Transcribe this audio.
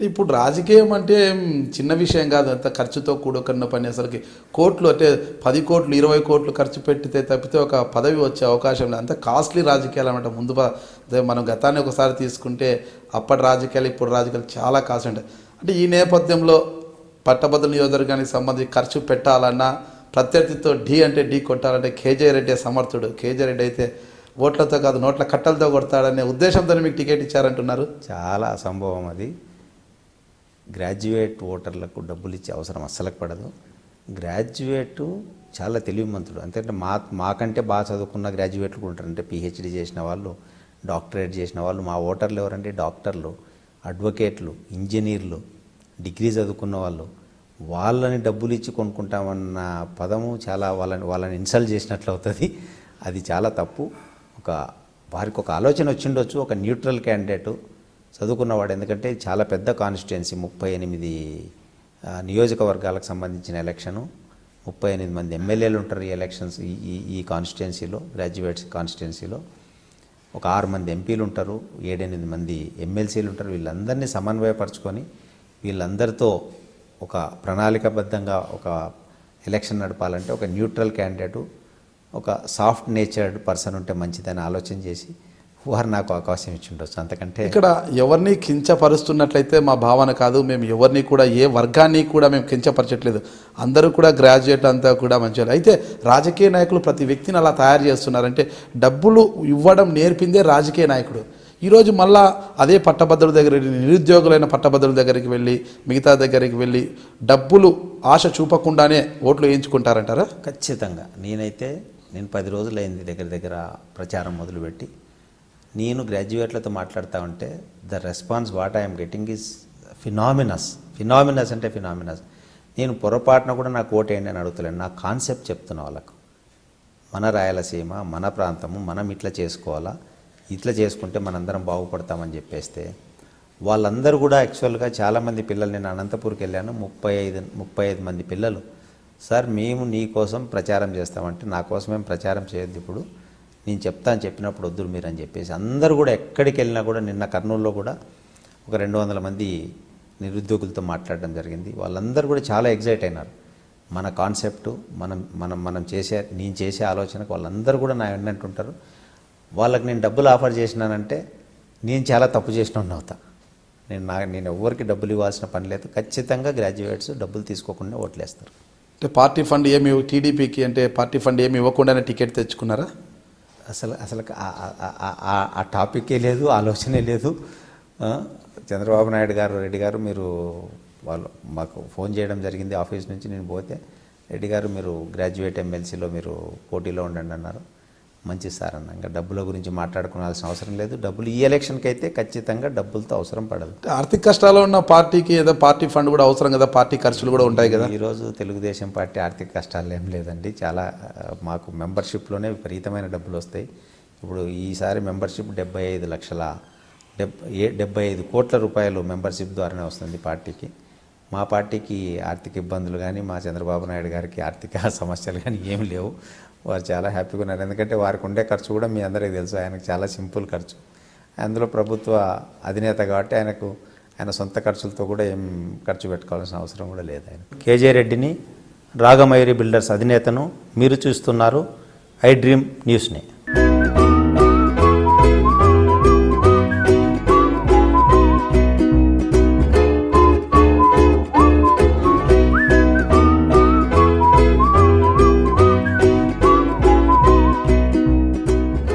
ఇప్పుడు రాజకీయం అంటే చిన్న విషయం కాదు, అంత ఖర్చుతో కూడుకున్న పని. అసలుకి కోట్లు అంటే 10 కోట్లు 20 కోట్లు ఖర్చు పెట్టితే తప్పితే ఒక పదవి వచ్చే అవకాశం లేదు. అంత కాస్ట్లీ రాజకీయాలు అన్నమాట. అదే మనం గతాన్ని ఒకసారి తీసుకుంటే అప్పటి రాజకీయాలు ఇప్పుడు రాజకీయాలు చాలా కాస్ట్ ఉంటాయి. అంటే ఈ నేపథ్యంలో పట్టభద్రుల నియోజకవర్గానికి సంబంధించి ఖర్చు పెట్టాలన్నా ప్రత్యర్థితో ఢీ అంటే ఢీ కొట్టాలంటే కేజే రెడ్డి సమర్థుడు. కేజే రెడ్డి అయితే ఓట్లతో కాదు నోట్ల కట్టలతో కొడతాడనే ఉద్దేశంతో మీకు టికెట్ ఇచ్చారంటున్నారు. చాలా అసంభవం అది. గ్రాడ్యుయేట్ ఓటర్లకు డబ్బులు ఇచ్చే అవసరం అస్సలకు పడదు. గ్రాడ్యుయేట్ చాలా తెలివిమంతుడు. అంతే మాకంటే బాగా చదువుకున్న గ్రాడ్యుయేట్లు కూడా ఉంటారు. అంటే పిహెచ్డి చేసిన వాళ్ళు, డాక్టరేట్ చేసిన వాళ్ళు. మా ఓటర్లు ఎవరంటే డాక్టర్లు, అడ్వకేట్లు, ఇంజనీర్లు, డిగ్రీ చదువుకున్న వాళ్ళు. వాళ్ళని డబ్బులు ఇచ్చి కొనుక్కుంటామన్న పదము చాలా వాళ్ళని ఇన్సల్ట్ చేసినట్లు అవుతుంది. అది చాలా తప్పు. వారికి ఒక ఆలోచన వచ్చిండొచ్చు, ఒక న్యూట్రల్ క్యాండిడేటు చదువుకున్నవాడు. ఎందుకంటే చాలా పెద్ద కాన్స్టిట్యుయెన్సీ, 38 నియోజకవర్గాలకు సంబంధించిన ఎలక్షను. 38 మంది ఎమ్మెల్యేలు ఉంటారు ఈ ఎలక్షన్స్ ఈ కాన్స్టిట్యుయెన్సీలో, గ్రాడ్యుయేట్స్ కాన్స్టిట్యుయెన్సీలో. ఒక 6 మంది ఎంపీలు ఉంటారు, 7-8 మంది ఎమ్మెల్సీలు ఉంటారు. వీళ్ళందరినీ సమన్వయపరచుకొని వీళ్ళందరితో ఒక ప్రణాళికాబద్ధంగా ఒక ఎలక్షన్ నడపాలంటే ఒక న్యూట్రల్ క్యాండిడేటు, ఒక సాఫ్ట్ నేచర్డ్ పర్సన్ ఉంటే మంచిదని ఆలోచన చేసి వారు నాకు అవకాశం ఇచ్చి ఉండొచ్చు. అంతకంటే ఇక్కడ ఎవరిని కించపరుస్తున్నట్లయితే మా భావన కాదు. మేము ఎవరిని కూడా ఏ వర్గాన్ని కూడా మేము కించపరచట్లేదు. అందరూ కూడా గ్రాడ్యుయేట్ అంతా కూడా మంచిగా. అయితే రాజకీయ నాయకులు ప్రతి వ్యక్తిని అలా తయారు చేస్తున్నారంటే డబ్బులు ఇవ్వడం నేర్పిందే రాజకీయ నాయకుడు. ఈరోజు మళ్ళా అదే పట్టభద్రుల దగ్గర, నిరుద్యోగులైన పట్టభద్రుల దగ్గరికి వెళ్ళి, మిగతా దగ్గరికి వెళ్ళి డబ్బులు ఆశ చూపకుండానే ఓట్లు వేయించుకుంటారంటారా? ఖచ్చితంగా. నేను 10 రోజులైంది దగ్గర ప్రచారం మొదలుపెట్టి. నేను గ్రాడ్యుయేట్లతో మాట్లాడుతూ ఉంటే the response what I'm getting is phenomenal అంటే ఫినామినస్. నేను పొరపాటున కూడా నాకు ఓటేయండి అని అడుగుతలేను. నా కాన్సెప్ట్ చెప్తున్నా వాళ్ళకు. మన రాయలసీమ, మన ప్రాంతము, మనం ఇట్లా చేసుకోవాలా, ఇట్లా చేసుకుంటే మనందరం బాగుపడతామని చెప్పేస్తే వాళ్ళందరూ కూడా యాక్చువల్గా చాలామంది పిల్లలు, నేను అనంతపూర్కి వెళ్ళాను, 35 మంది పిల్లలు, సార్ మేము నీ కోసం ప్రచారం చేస్తామంటే నా కోసం ఏం ప్రచారం చేయొద్దు, ఇప్పుడు నేను చెప్పినప్పుడు వద్దురు మీరు అని చెప్పేసి అందరూ కూడా ఎక్కడికి వెళ్ళినా కూడా. నిన్న కర్నూలులో కూడా ఒక 200 మంది నిరుద్యోగులతో మాట్లాడడం జరిగింది. వాళ్ళందరూ కూడా చాలా ఎగ్జైట్ అయినారు. మన కాన్సెప్టు, నేను చేసే ఆలోచనకు వాళ్ళందరూ కూడా నా వెంటంటుంటారు. వాళ్ళకి నేను డబ్బులు ఆఫర్ చేసినానంటే నేను చాలా తప్పు చేసిన అవుతా. నేను ఎవరికి డబ్బులు ఇవ్వాల్సిన పని లేదు. ఖచ్చితంగా గ్రాడ్యుయేట్స్ డబ్బులు తీసుకోకుండా ఓట్లేస్తారు. అంటే పార్టీ ఫండ్ ఏమి టీడీపీకి అంటే పార్టీ ఫండ్ ఏమి ఇవ్వకుండానే టికెట్ తెచ్చుకున్నారా? అసలు ఆ టాపికే లేదు, ఆలోచనే లేదు. చంద్రబాబు నాయుడు గారు, రెడ్డి గారు వాళ్ళు మాకు ఫోన్ చేయడం జరిగింది ఆఫీస్ నుంచి. నేను పోతే రెడ్డి గారు మీరు గ్రాడ్యుయేట్ ఎమ్మెల్సీలో మీరు పోటీలో ఉండండి అన్నారు. మంచి సార్ అన్న, ఇంకా డబ్బుల గురించి మాట్లాడుకోవాల్సిన అవసరం లేదు. డబ్బులు ఈ ఎలక్షన్కి అయితే ఖచ్చితంగా డబ్బులతో అవసరం పడదు. ఆర్థిక కష్టాల్లో ఉన్న పార్టీకి ఏదో పార్టీ ఫండ్ కూడా అవసరం కదా, పార్టీ ఖర్చులు కూడా ఉంటాయి కదా. ఈరోజు తెలుగుదేశం పార్టీ ఆర్థిక కష్టాలు ఏం లేదండి. చాలా మాకు మెంబర్షిప్లోనే విపరీతమైన డబ్బులు వస్తాయి. ఇప్పుడు ఈసారి మెంబర్షిప్ 75 కోట్ల రూపాయలు మెంబర్షిప్ ద్వారానే వస్తుంది పార్టీకి. మా పార్టీకి ఆర్థిక ఇబ్బందులు కానీ, మా చంద్రబాబు నాయుడు గారికి ఆర్థిక సమస్యలు కానీ ఏమి లేవు. వారు చాలా హ్యాపీగా ఉన్నారు. ఎందుకంటే వారికి ఉండే ఖర్చు కూడా మీ అందరికీ తెలుసు. ఆయనకు చాలా సింపుల్ ఖర్చు. అందులో ప్రభుత్వ అధినేత కాబట్టి ఆయన సొంత ఖర్చులతో కూడా ఏం ఖర్చు పెట్టుకోవాల్సిన అవసరం కూడా లేదు. ఆయన కేజే రెడ్డిని, రాగమయూరి బిల్డర్స్ అధినేతను మీరు చూస్తున్నారు ఐ డ్రీమ్ న్యూస్ని.